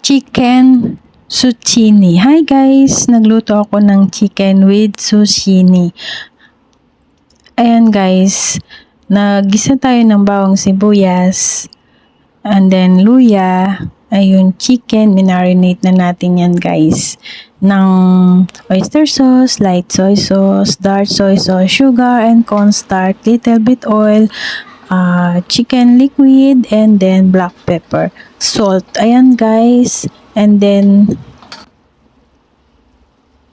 chicken zucchini. Hi guys! Nagluto ako ng chicken with zucchini. Ayan guys, naggisa tayo ng bawang sibuyas and then luya. Ayun, chicken, minarinate na natin yan guys ng oyster sauce, light soy sauce, dark soy sauce, sugar and cornstarch, little bit oil, chicken liquid, and then black pepper, salt. Ayan guys, and then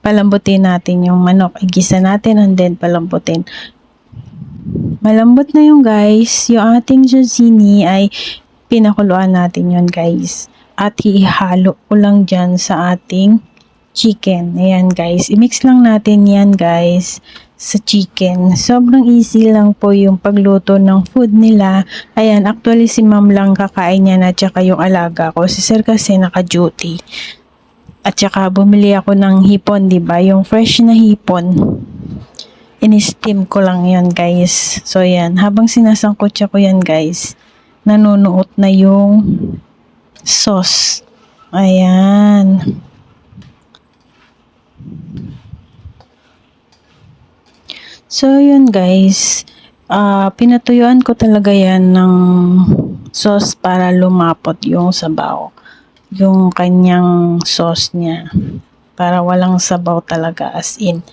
palambutin natin yung manok, igisa natin and then palambutin. Malambot na yung guys, yung ating zucchini ay pinakuluan natin yun guys. At ihalo ko lang dyan sa ating chicken. Ayan guys, i-mix lang natin yan guys sa chicken. Sobrang easy lang po yung pagluto ng food nila. Ayan, actually si ma'am lang kakain yan at saka yung alaga ko. Si sir kasi naka-duty. At saka bumili ako ng hipon, diba? Yung fresh na hipon. In-steam ko lang yan guys. So yan, habang sinasangkot ko yan guys, nanunuot na yung sauce. Ayan. So yun guys, pinatuyuan ko talaga yan ng sauce para lumapot yung sabaw. Yung kanyang sauce niya. Para walang sabaw talaga, as in.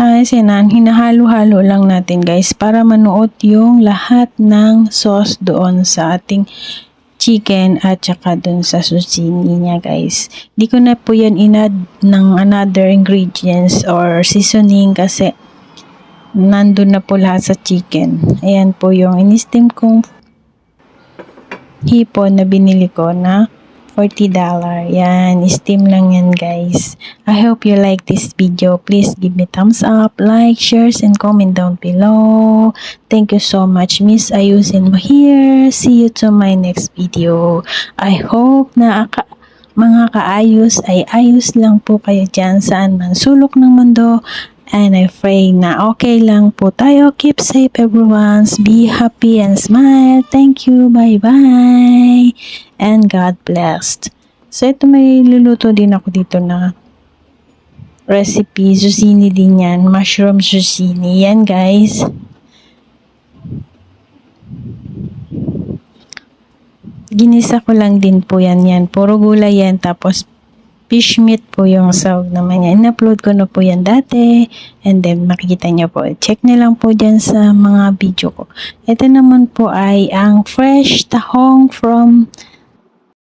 Hinahalo-halo lang natin guys para manuot yung lahat ng sauce doon sa ating chicken at saka doon sa zucchini niya guys. Di ko na po yan inad ng another ingredients or seasoning kasi nandun na po lahat sa chicken. Ayan po yung in-steam kong hipon na binili ko na $40. Yan, steam lang yan guys. I hope you like this video. Please give me thumbs up, like, shares, and comment down below. Thank you so much, Miss Ayusin mo here. See you to my next video. I hope na mga kaayos ay ayos lang po kayo dyan saan man sulok ng mundo. And I pray na okay lang po tayo. Keep safe everyone. Be happy and smile. Thank you. Bye-bye. And God bless. So ito may luluto din ako dito na recipe. Zucchini din yan. Mushroom zucchini. Yan guys. Ginisa ko lang din po yan. Puro gulay yan. Tapos fish meat po yung sahog naman yan. In-upload ko na po yan dati. And then, makikita nyo po. Check nyo lang po dyan sa mga video ko. Ito naman po ay ang fresh tahong from